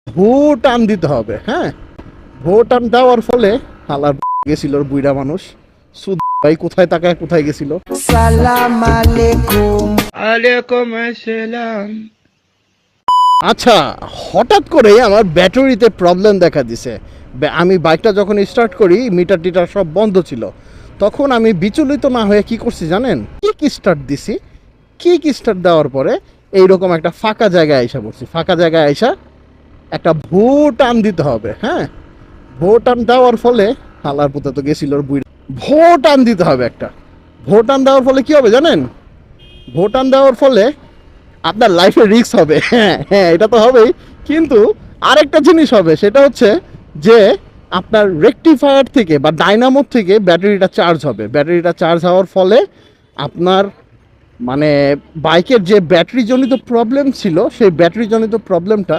ভো টান দিতে হবে। হ্যাঁ, ভো টান দেওয়ার ফলে হালার গেছিল বুইড়া মানুষ। সুদ ভাই কোথায় তাকায় কোথায় গেছিল। সালাম আলাইকুম। আলাইকুম আসসালাম। আচ্ছা, হঠাৎ করে আমার ব্যাটারিতে প্রবলেম দেখা দিছে। আমি বাইকটা যখন স্টার্ট করি মিটার টিটার সব বন্ধ ছিল। তখন আমি বিচলিত না হয়ে কি করছি জানেন? কিক স্টার্ট দিছি। কিক স্টার্ট দেওয়ার পরে এইরকম একটা ফাঁকা জায়গায় আইসা পড়ছি। ফাঁকা জায়গায় আইসা একটা ভো টান দিতে হবে। হ্যাঁ, ভো টান দেওয়ার ফলে হালার পুতে তো গেছিল বুই। ভো টান দিতে হবে একটা। ভো টান দেওয়ার ফলে কি হবে জানেন? ভো টান দেওয়ার ফলে আপনার লাইফে রিস্ক হবে। হ্যাঁ হ্যাঁ, এটা তো হবেই, কিন্তু আরেকটা জিনিস হবে, সেটা হচ্ছে যে আপনার রেকটিফায়ার থেকে বা ডাইনামো থেকে ব্যাটারিটা চার্জ হবে। ব্যাটারিটা চার্জ হওয়ার ফলে আপনার মানে বাইকের যে ব্যাটারিজনিত প্রবলেম ছিল সেই ব্যাটারিজনিত প্রবলেমটা